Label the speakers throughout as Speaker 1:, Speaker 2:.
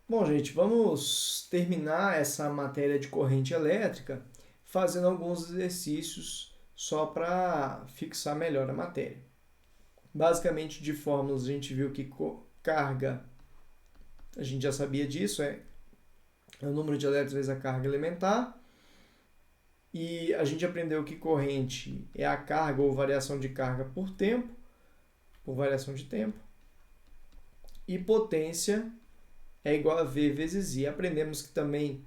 Speaker 1: Bom, gente, vamos terminar essa matéria de corrente elétrica fazendo alguns exercícios só para fixar melhor a matéria. Basicamente, de fórmulas, a gente viu que carga, a gente já sabia disso, é o número de elétrons vezes a carga elementar. E a gente aprendeu que corrente é a carga ou variação de carga por tempo, por variação de tempo. E potência é igual a V vezes I. Aprendemos que também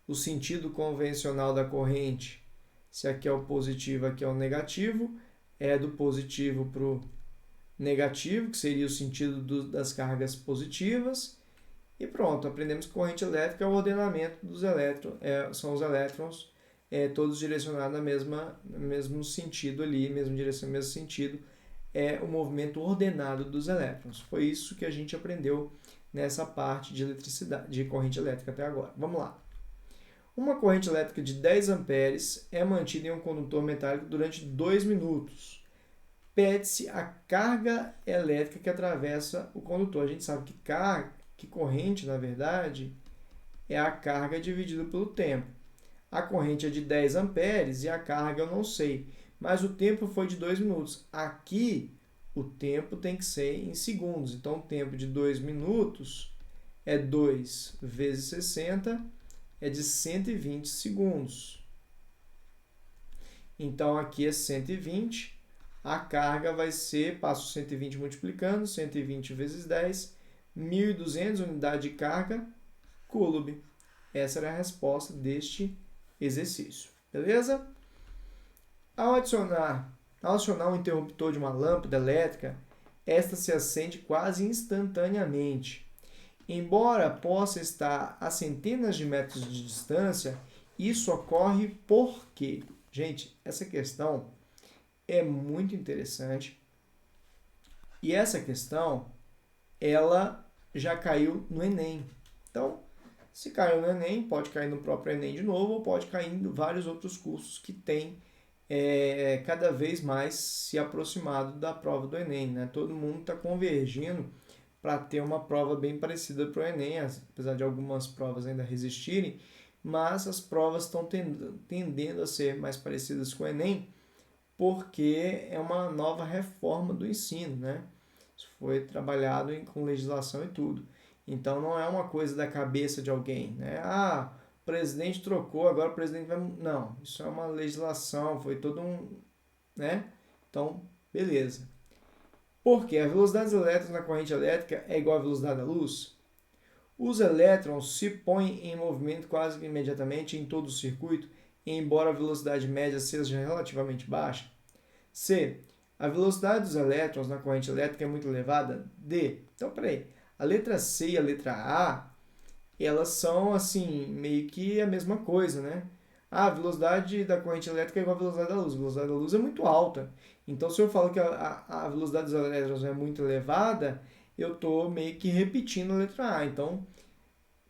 Speaker 1: o sentido convencional da corrente, se aqui é o positivo, aqui é o negativo, é do positivo para o negativo, que seria o sentido das cargas positivas. E pronto, aprendemos que corrente elétrica é o ordenamento dos elétrons, são os elétrons todos direcionados no mesmo sentido ali, mesma direção, mesmo sentido, é o movimento ordenado dos elétrons. Foi isso que a gente aprendeu nessa parte de eletricidade, de corrente elétrica até agora. Vamos lá. Uma corrente elétrica de 10 amperes é mantida em um condutor metálico durante 2 minutos. Pede-se a carga elétrica que atravessa o condutor. A gente sabe que corrente, na verdade, é a carga dividida pelo tempo. A corrente é de 10 amperes e a carga eu não sei, mas o tempo foi de 2 minutos. Aqui, o tempo tem que ser em segundos. Então, o tempo de 2 minutos é 2 vezes 60, é de 120 segundos. Então, aqui é 120. A carga vai ser, passo 120 multiplicando, 120 vezes 10, 1.200 unidade de carga, coulomb. Essa era a resposta deste exercício. Beleza? Ao acionar um interruptor de uma lâmpada elétrica, esta se acende quase instantaneamente. Embora possa estar a centenas de metros de distância, isso ocorre porque, gente, essa questão é muito interessante e essa questão ela já caiu no Enem. Então, se caiu no Enem, pode cair no próprio Enem de novo ou pode cair em vários outros cursos que têm cada vez mais se aproximado da prova do Enem. Né? Todo mundo está convergindo para ter uma prova bem parecida para o Enem, apesar de algumas provas ainda resistirem, mas as provas estão tendendo a ser mais parecidas com o Enem, porque é uma nova reforma do ensino, né? Isso foi trabalhado com legislação e tudo. Então não é uma coisa da cabeça de alguém, né? Ah, o presidente trocou, agora o presidente vai... Não, isso é uma legislação, foi todo um... né? Então, beleza. Porque a velocidade dos elétrons na corrente elétrica é igual à velocidade da luz? Os elétrons se põem em movimento quase que imediatamente em todo o circuito, embora a velocidade média seja relativamente baixa. C. A velocidade dos elétrons na corrente elétrica é muito elevada? D. Então, peraí. A letra C e a letra A, elas são, assim, meio que a mesma coisa, né? A velocidade da corrente elétrica é igual à velocidade da luz. A velocidade da luz é muito alta. Então, se eu falo que a velocidade dos elétrons é muito elevada, eu estou meio que repetindo a letra A. Então,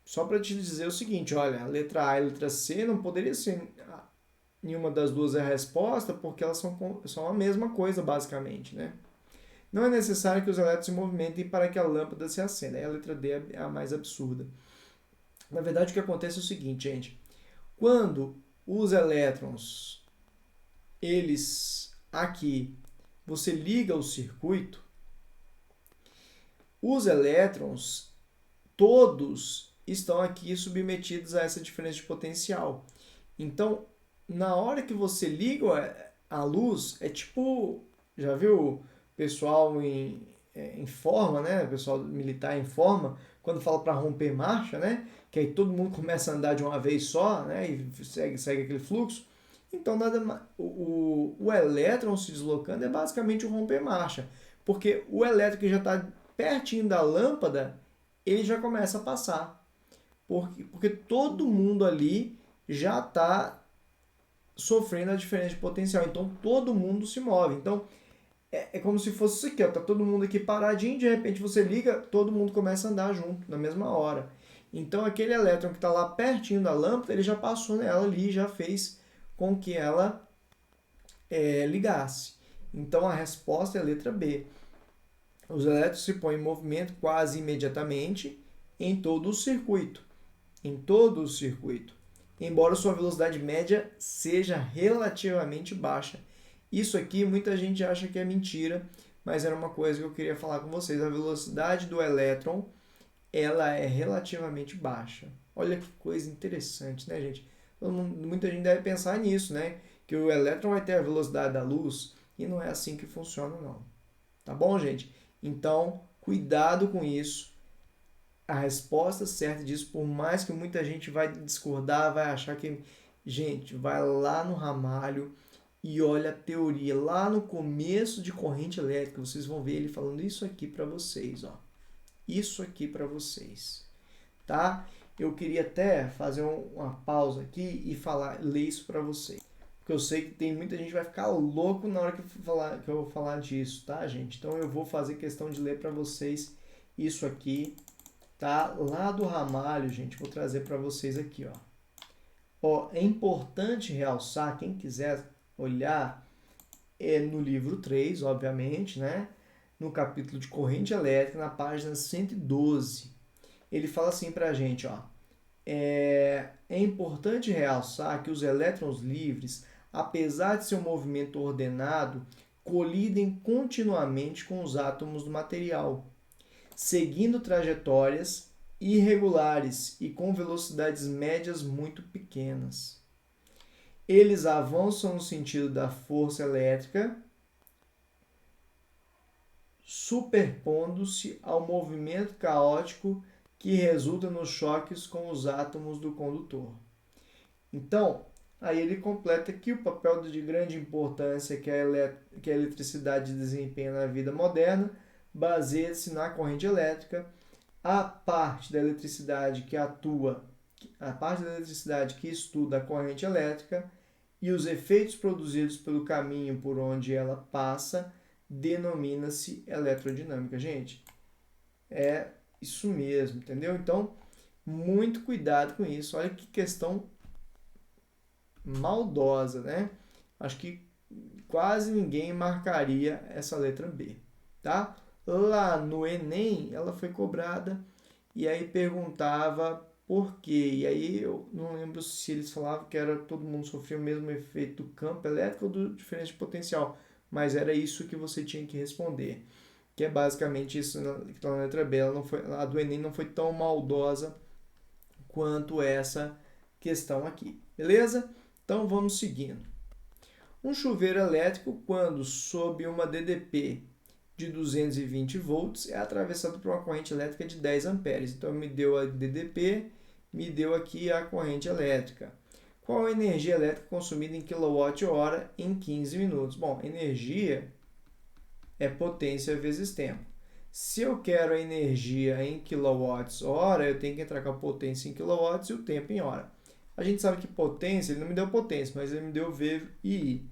Speaker 1: só para te dizer o seguinte, olha, a letra A e a letra C não poderia ser nenhuma das duas é a resposta, porque elas são a mesma coisa, basicamente, né? Não é necessário que os elétrons se movimentem para que a lâmpada se acenda. Aí a letra D é a mais absurda. Na verdade, o que acontece é o seguinte, gente. Quando os elétrons, eles aqui, você liga o circuito, os elétrons, todos estão aqui submetidos a essa diferença de potencial. Então, na hora que você liga a luz, é tipo, já viu o pessoal em forma, né? O pessoal militar em forma, quando fala para romper marcha, né? Que aí todo mundo começa a andar de uma vez só, né? E segue aquele fluxo. Então, o elétron se deslocando é basicamente o romper marcha. Porque o elétron que já está pertinho da lâmpada, ele já começa a passar. Porque todo mundo ali já está sofrendo a diferença de potencial. Então todo mundo se move. Então é como se fosse isso aqui, ó. Tá todo mundo aqui paradinho, de repente você liga, todo mundo começa a andar junto na mesma hora. Então aquele elétron que está lá pertinho da lâmpada, ele já passou nela ali, já fez com que ela ligasse. Então a resposta é a letra B. Os elétrons se põem em movimento quase imediatamente, em todo o circuito. Em todo o circuito. Embora sua velocidade média seja relativamente baixa. Isso aqui muita gente acha que é mentira, mas era uma coisa que eu queria falar com vocês. A velocidade do elétron, ela é relativamente baixa. Olha que coisa interessante, né, gente? Muita gente deve pensar nisso, né? Que o elétron vai ter a velocidade da luz e não é assim que funciona, não. Tá bom, gente? Então, cuidado com isso. A resposta certa disso, por mais que muita gente vai discordar, vai achar que... Gente, vai lá no Ramalho e olha a teoria. Lá no começo de corrente elétrica, vocês vão ver ele falando isso aqui para vocês, ó. Isso aqui para vocês, tá? Eu queria até fazer uma pausa aqui e ler isso para vocês. Porque eu sei que tem muita gente que vai ficar louco na hora que eu vou falar disso, tá, gente? Então eu vou fazer questão de ler para vocês isso aqui, tá? Lá do Ramalho, gente, vou trazer para vocês aqui, ó. Ó, é importante realçar, quem quiser olhar, é no livro 3, obviamente, né? No capítulo de corrente elétrica, na página 112. Ele fala assim pra gente, ó. É importante realçar que os elétrons livres, apesar de seu movimento ordenado, colidem continuamente com os átomos do material, seguindo trajetórias irregulares e com velocidades médias muito pequenas. Eles avançam no sentido da força elétrica, superpondo-se ao movimento caótico que resulta nos choques com os átomos do condutor. Então, aí ele completa que o papel de grande importância que a eletricidade desempenha na vida moderna baseia-se na corrente elétrica. A parte da eletricidade que estuda a corrente elétrica e os efeitos produzidos pelo caminho por onde ela passa denomina-se eletrodinâmica. Gente, é isso mesmo, entendeu? Então, muito cuidado com isso. Olha que questão maldosa, né? Acho que quase ninguém marcaria essa letra B, tá? Lá no Enem, ela foi cobrada e aí perguntava por quê. E aí eu não lembro se eles falavam que era todo mundo sofria o mesmo efeito do campo elétrico ou do diferença de potencial, mas era isso que você tinha que responder. Que é basicamente isso que está na letra B. A do Enem não foi tão maldosa quanto essa questão aqui. Beleza? Então vamos seguindo. Um chuveiro elétrico, quando sob uma DDP de 220 volts, é atravessado por uma corrente elétrica de 10 amperes. Então me deu a DDP, me deu aqui a corrente elétrica. Qual a energia elétrica consumida em kWh em 15 minutos? Bom, energia é potência vezes tempo. Se eu quero a energia em kWh, eu tenho que entrar com a potência em kW e o tempo em hora. A gente sabe que potência, ele não me deu potência, mas ele me deu V e I.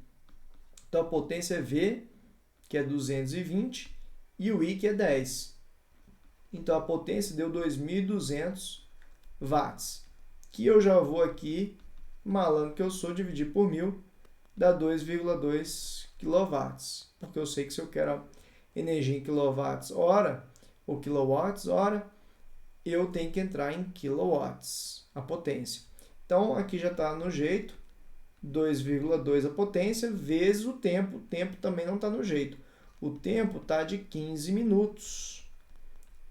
Speaker 1: Então a potência é V, que é 220, e o I, que é 10. Então a potência deu 2.200 watts. Que eu já vou aqui, malandro que eu sou, dividir por 1000, dá 2,2 kW. Porque eu sei que se eu quero energia em kWh ou kWh, eu tenho que entrar em kilowatts, a potência. Então, aqui já está no jeito, 2,2 a potência vezes o tempo. O tempo também não está no jeito. O tempo está de 15 minutos,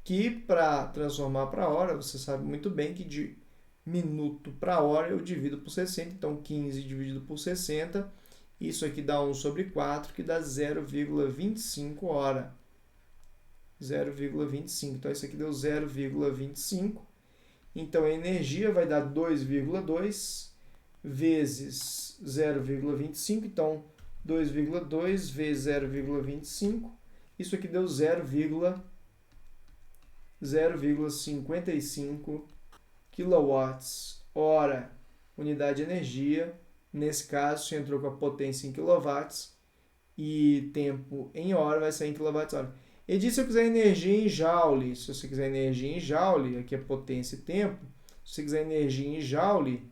Speaker 1: que para transformar para hora, você sabe muito bem que de minuto para hora eu divido por 60. Então, 15 dividido por 60, isso aqui dá 1 sobre 4, que dá 0,25 hora. 0,25. Então, isso aqui deu 0,25. Então, a energia vai dar 2,2 vezes 0,25. Então, 2,2 vezes 0,25. Isso aqui deu 0,55 kWh. Unidade de energia. Nesse caso, se entrou com a potência em kW e tempo em hora, vai sair em kWh. Ele disse se eu quiser energia em joule. Se você quiser energia em joule, aqui é potência e tempo. Se você quiser energia em joule,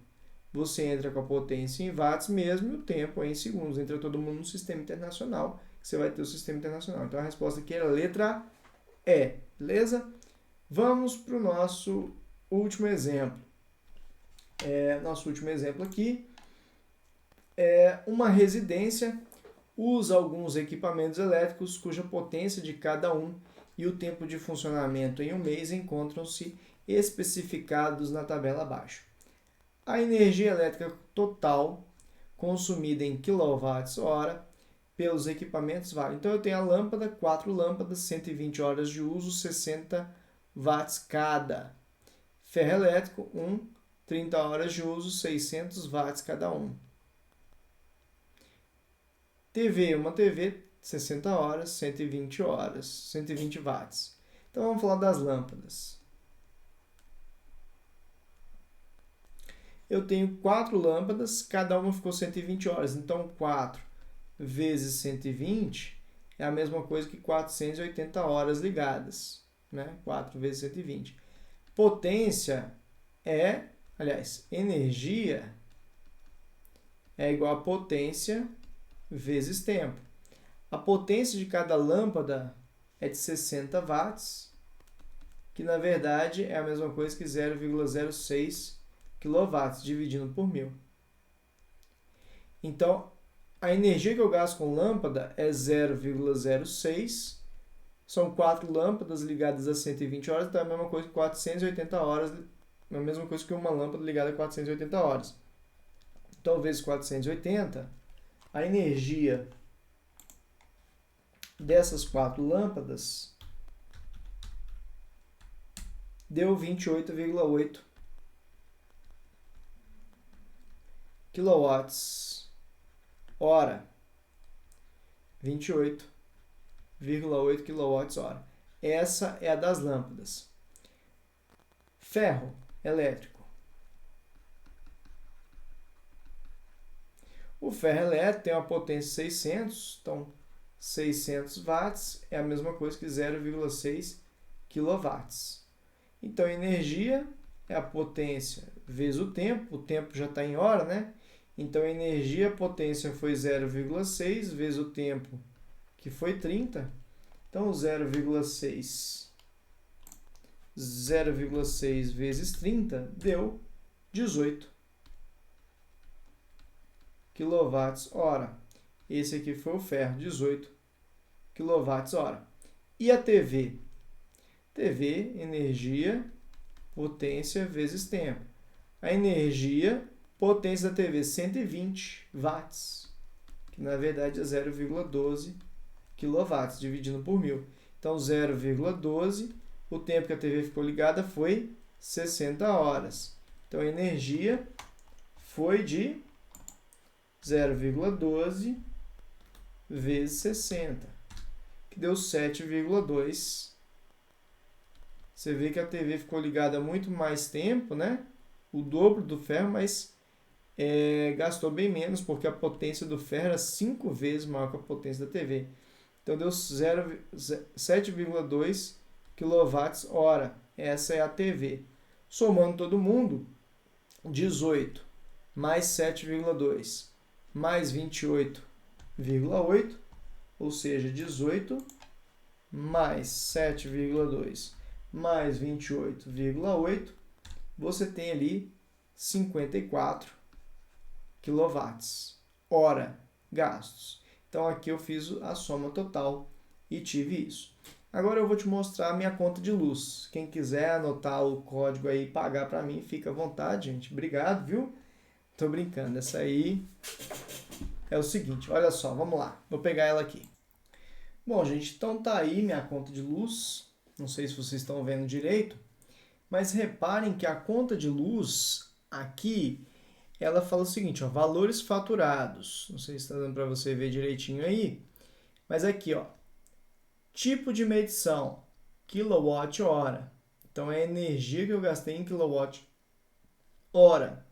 Speaker 1: você entra com a potência em watts mesmo e o tempo é em segundos. Entra todo mundo no sistema internacional, que você vai ter o sistema internacional. Então a resposta aqui é a letra E. Beleza? Vamos para o nosso último exemplo. Nosso último exemplo aqui é uma residência usa alguns equipamentos elétricos cuja potência de cada um e o tempo de funcionamento em um mês encontram-se especificados na tabela abaixo. A energia elétrica total consumida em kWh pelos equipamentos vale. Então eu tenho a lâmpada, 4 lâmpadas, 120 horas de uso, 60 watts cada. Ferro elétrico, 30 horas de uso, 600 watts cada um. TV, uma TV, 60 horas, 120 horas, 120 watts. Então vamos falar das lâmpadas. Eu tenho 4 lâmpadas, cada uma ficou 120 horas. Então 4 vezes 120 é a mesma coisa que 480 horas ligadas. Né? 4 vezes 120. Potência energia é igual a potência vezes tempo. A potência de cada lâmpada é de 60 watts, que na verdade é a mesma coisa que 0,06 kW dividindo por 1000. Então, a energia que eu gasto com lâmpada é 0,06. São 4 lâmpadas ligadas a 120 horas, então é a mesma coisa que 480 horas, é a mesma coisa que uma lâmpada ligada a 480 horas. Então, vezes 480, a energia dessas 4 lâmpadas deu 28,8 kWh. 28,8 kWh. Essa é a das lâmpadas. Ferro elétrico. O ferro elétrico tem uma potência de 600, então 600 watts é a mesma coisa que 0,6 kW. Então, energia é a potência vezes o tempo já está em hora, né? Então, a potência foi 0,6 vezes o tempo, que foi 30. Então, 0,6 vezes 30 deu 18 kWh. Esse aqui foi o ferro, 18 kWh. E a TV? TV, energia, potência vezes tempo. A energia, potência da TV, 120 watts, que na verdade é 0,12 kW, dividindo por 1000. Então, 0,12, o tempo que a TV ficou ligada foi 60 horas. Então, a energia foi de 0,12 vezes 60, que deu 7,2. Você vê que a TV ficou ligada há muito mais tempo, né? O dobro do ferro, mas gastou bem menos, porque a potência do ferro era 5 vezes maior que a potência da TV. Então, deu 7,2 kWh. Essa é a TV. Somando todo mundo, 18 mais 7,2 mais 28,8, ou seja, 18 mais 7,2 mais 28,8, você tem ali 54 kWh gastos. Então, aqui eu fiz a soma total e tive isso. Agora eu vou te mostrar a minha conta de luz. Quem quiser anotar o código aí e pagar para mim, fica à vontade, gente. Obrigado, viu? Tô brincando. Essa aí é o seguinte, olha só, vamos lá. Vou pegar ela aqui. Bom, gente, então tá aí minha conta de luz. Não sei se vocês estão vendo direito, mas reparem que a conta de luz aqui, ela fala o seguinte, ó, valores faturados. Não sei se está dando para você ver direitinho aí, mas aqui, ó, tipo de medição, quilowatt-hora. Então, é a energia que eu gastei em quilowatt-hora.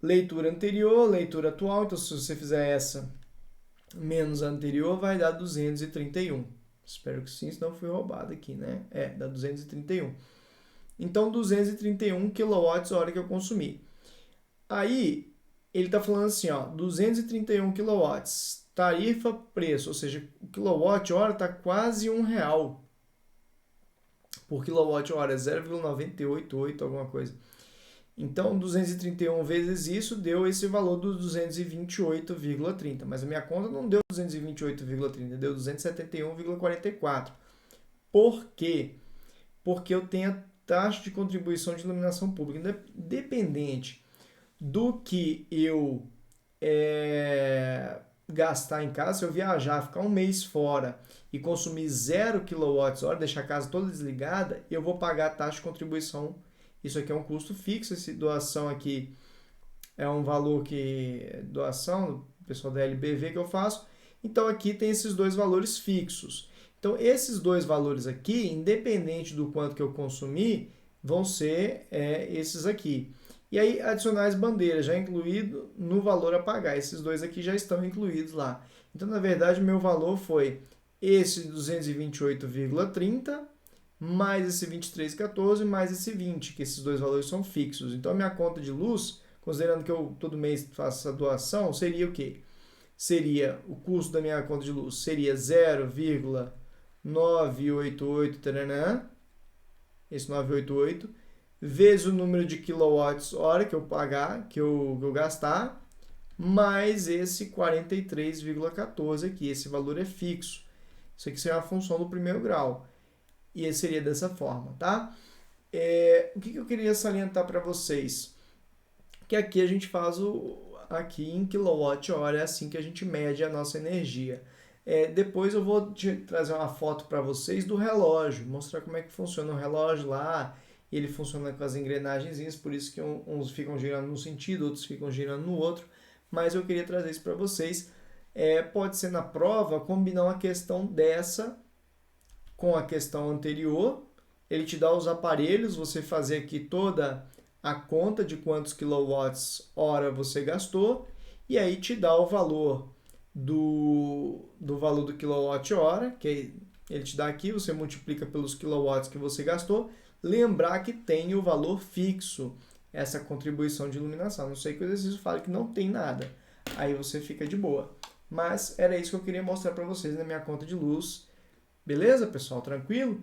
Speaker 1: Leitura anterior, leitura atual. Então, se você fizer essa menos a anterior, vai dar 231. Espero que sim, senão fui roubado aqui, né? Dá 231. Então, 231 kWh que eu consumi. Aí, ele está falando assim, ó, 231 kW, tarifa preço, ou seja, o quilowatt-hora está quase R$1 por quilowatt-hora, 0,988, alguma coisa. Então, 231 vezes isso deu esse valor dos 228,30. Mas a minha conta não deu 228,30, deu 271,44. Por quê? Porque eu tenho a taxa de contribuição de iluminação pública. Independente do que eu gastar em casa, se eu viajar, ficar um mês fora e consumir 0 kWh, deixar a casa toda desligada, eu vou pagar a taxa de contribuição. Isso aqui é um custo fixo, essa doação aqui é um valor que doação do pessoal da LBV que eu faço. Então aqui tem esses dois valores fixos. Então esses dois valores aqui, independente do quanto que eu consumir, vão ser esses aqui. E aí adicionar as bandeiras, já incluído no valor a pagar. Esses dois aqui já estão incluídos lá. Então na verdade meu valor foi esse 228,30 mais esse 23,14 mais esse 20, que esses dois valores são fixos. Então a minha conta de luz, considerando que eu todo mês faço essa doação, seria o quê? Seria o custo da minha conta de luz seria 0,988 taranã, esse 988, vezes o número de quilowatts-hora que eu pagar, que eu gastar, mais esse 43,14 aqui. Esse valor é fixo. Isso aqui seria uma função do primeiro grau. E seria dessa forma, tá? O que eu queria salientar para vocês? Que aqui a gente faz aqui em quilowatt-hora, é assim que a gente mede a nossa energia. Depois eu vou trazer uma foto para vocês do relógio, mostrar como é que funciona o relógio lá. Ele funciona com as engrenagenzinhas, por isso que uns ficam girando num sentido, outros ficam girando no outro. Mas eu queria trazer isso para vocês. Pode ser na prova combinar uma questão dessa com a questão anterior. Ele te dá os aparelhos, você fazer aqui toda a conta de quantos quilowatts-hora você gastou, e aí te dá o valor do valor do quilowatt-hora, que ele te dá aqui, você multiplica pelos quilowatts que você gastou. Lembrar que tem o valor fixo, essa contribuição de iluminação. Não sei que o exercício fala que não tem nada, aí você fica de boa. Mas era isso que eu queria mostrar para vocês na minha conta de luz. Beleza, pessoal? Tranquilo?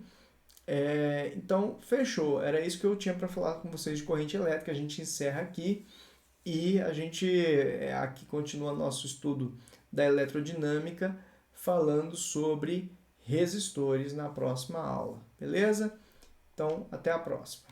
Speaker 1: Então, fechou. Era isso que eu tinha para falar com vocês de corrente elétrica. A gente encerra aqui e a gente aqui continua nosso estudo da eletrodinâmica, falando sobre resistores na próxima aula. Beleza? Então, até a próxima.